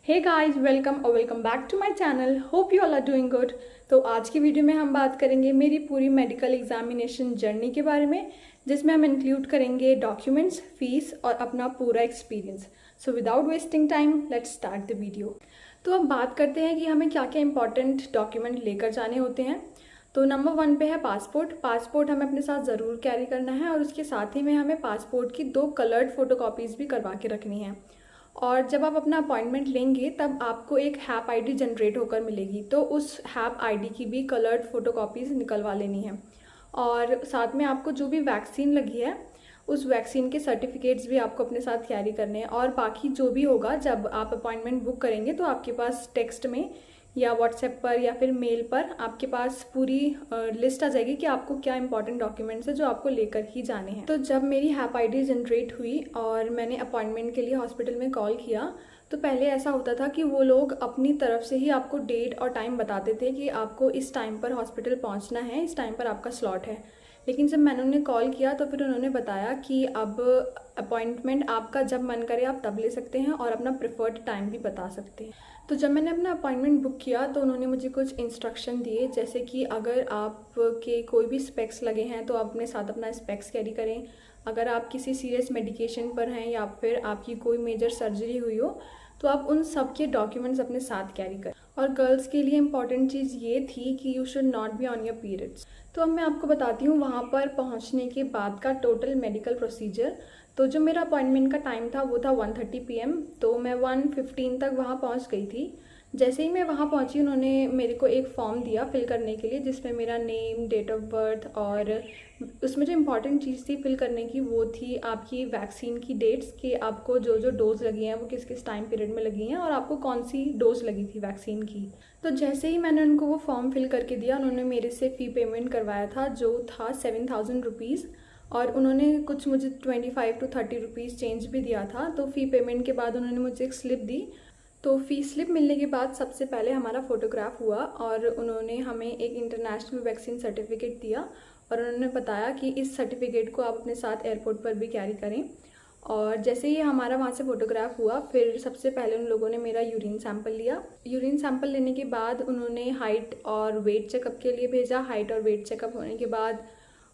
Hey guys, welcome back to my channel. Hope you all are doing good. तो आज की video में हम बात करेंगे मेरी पूरी मेडिकल एग्जामिनेशन जर्नी के बारे में, जिसमें हम इंक्लूड करेंगे डॉक्यूमेंट्स, फीस और अपना पूरा experience. So without wasting time let's start the video. तो अब बात करते हैं कि हमें क्या क्या इंपॉर्टेंट डॉक्यूमेंट लेकर जाने होते हैं। तो नंबर 1 पे है पासपोर्ट। पासपोर्ट हमें अपने साथ ज़रूर कैरी करना है और उसके साथ ही में हमें पासपोर्ट की 2 कलर्ड फोटोकॉपीज़ भी करवा के रखनी है। और जब आप अपना अपॉइंटमेंट लेंगे तब आपको एक हैप आईडी जनरेट होकर मिलेगी, तो उस हैप आईडी की भी कलर्ड फोटोकॉपीज़ निकलवा लेनी है। और साथ में आपको जो भी वैक्सीन लगी है उस वैक्सीन के सर्टिफिकेट्स भी आपको अपने साथ कैरी करने हैं। और बाकी जो भी होगा जब आप अपॉइंटमेंट बुक करेंगे तो आपके पास टेक्स्ट में या व्हाट्सएप पर या फिर मेल पर आपके पास पूरी लिस्ट आ जाएगी कि आपको क्या इंपॉर्टेंट डॉक्यूमेंट्स है जो आपको लेकर ही जाने हैं। तो जब मेरी हैप आईडी जनरेट हुई और मैंने अपॉइंटमेंट के लिए हॉस्पिटल में कॉल किया, तो पहले ऐसा होता था कि वो लोग अपनी तरफ से ही आपको डेट और टाइम बताते थे कि आपको इस टाइम पर हॉस्पिटल पहुंचना है, इस टाइम पर आपका स्लॉट है। लेकिन जब मैंने उन्हें कॉल किया तो फिर उन्होंने बताया कि अब अपॉइंटमेंट आपका जब मन करे आप तब ले सकते हैं और अपना प्रेफर्ड टाइम भी बता सकते हैं। तो जब मैंने अपना अपॉइंटमेंट बुक किया तो उन्होंने मुझे कुछ इंस्ट्रक्शन दिए, जैसे कि अगर आपके कोई भी स्पेक्स लगे हैं तो आप अपने साथ अपना स्पेक्स कैरी करें। अगर आप किसी सीरियस मेडिकेशन पर हैं या फिर आपकी कोई मेजर सर्जरी हुई हो तो आप उन सब के डॉक्यूमेंट्स अपने साथ कैरी करें। और गर्ल्स के लिए इम्पॉर्टेंट चीज़ ये थी कि you should not be on your periods. तो अब मैं आपको बताती हूँ वहाँ पर पहुँचने के बाद का टोटल मेडिकल प्रोसीजर। तो जो मेरा अपॉइंटमेंट का टाइम था वो था 1:30 PM। तो मैं 1:15 तक वहाँ पहुँच गई थी। जैसे ही मैं वहाँ पहुँची उन्होंने मेरे को एक फॉर्म दिया फिल करने के लिए, जिसमें मेरा नेम, डेट ऑफ बर्थ और उसमें जो इम्पॉर्टेंट चीज़ थी फिल करने की वो थी आपकी वैक्सीन की डेट्स, कि आपको जो जो डोज लगी हैं वो किस किस टाइम पीरियड में लगी हैं और आपको कौन सी डोज लगी थी वैक्सीन की। तो जैसे ही मैंने उनको वो फॉर्म फिल करके दिया, उन्होंने मेरे से फ़ी पेमेंट करवाया था जो था 7,000 रुपीज़। और उन्होंने कुछ मुझे 25 to 30 रुपीज़ चेंज भी दिया था। तो फ़ी पेमेंट के बाद उन्होंने मुझे एक स्लिप दी। तो फ़ी स्लिप मिलने के बाद सबसे पहले हमारा फ़ोटोग्राफ हुआ और उन्होंने हमें एक इंटरनेशनल वैक्सीन सर्टिफिकेट दिया और उन्होंने बताया कि इस सर्टिफिकेट को आप अपने साथ एयरपोर्ट पर भी कैरी करें। और जैसे ही हमारा वहाँ से फ़ोटोग्राफ हुआ फिर सबसे पहले उन लोगों ने मेरा यूरिन सैंपल लिया। यूरिन सैंपल लेने के बाद उन्होंने हाइट और वेट चेकअप के लिए भेजा। हाइट और वेट चेकअप होने के बाद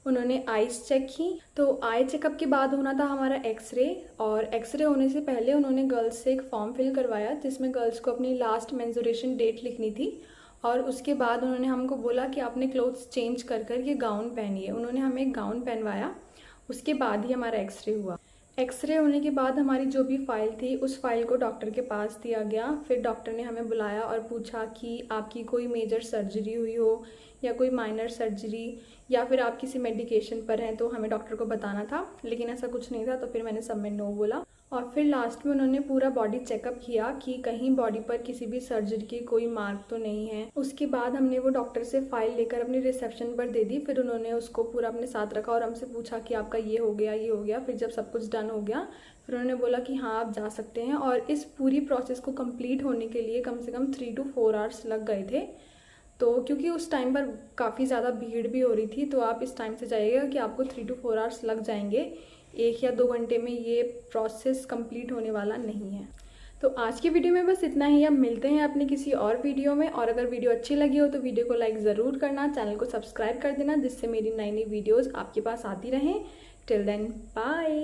उन्होंने आइज़ चेक की। तो आई चेकअप के बाद होना था हमारा एक्सरे, और एक्सरे होने से पहले उन्होंने गर्ल्स से एक फॉर्म फिल करवाया जिसमें गर्ल्स को अपनी लास्ट मेंस्ट्रुएशन डेट लिखनी थी। और उसके बाद उन्होंने हमको बोला कि आपने क्लोथ्स चेंज कर ये गाउन पहनिए। उन्होंने हमें एक गाउन पहनवाया। उसके बाद ही हमारा एक्सरे हुआ। एक्सरे होने के बाद हमारी जो भी फाइल थी उस फाइल को डॉक्टर के पास दिया गया। फिर डॉक्टर ने हमें बुलाया और पूछा कि आपकी कोई मेजर सर्जरी हुई हो या कोई माइनर सर्जरी या फिर आप किसी मेडिकेशन पर हैं, तो हमें डॉक्टर को बताना था। लेकिन ऐसा कुछ नहीं था, तो फिर मैंने सब में नो बोला। और फिर लास्ट में उन्होंने पूरा बॉडी चेकअप किया कि कहीं बॉडी पर किसी भी सर्जरी की कोई मार्क तो नहीं है। उसके बाद हमने वो डॉक्टर से फाइल लेकर अपनी रिसेप्शन पर दे दी। फिर उन्होंने उसको पूरा अपने साथ रखा और हमसे पूछा कि आपका ये हो गया, ये हो गया। फिर जब सब कुछ डन हो गया फिर उन्होंने बोला कि हाँ आप जा सकते हैं। और इस पूरी प्रोसेस को कंप्लीट होने के लिए कम से कम 3 to 4 आवर्स लग गए थे। तो क्योंकि उस टाइम पर काफ़ी ज़्यादा भीड़ भी हो रही थी, तो आप इस टाइम से जाइएगा कि आपको 3 to 4 आवर्स लग जाएंगे। 1 या 2 घंटे में ये प्रोसेस कंप्लीट होने वाला नहीं है। तो आज की वीडियो में बस इतना ही। अब मिलते हैं अपने किसी और वीडियो में। और अगर वीडियो अच्छी लगी हो तो वीडियो को लाइक ज़रूर करना, चैनल को सब्सक्राइब कर देना, जिससे मेरी नई नई वीडियोज़ आपके पास आती रहें। Till then bye.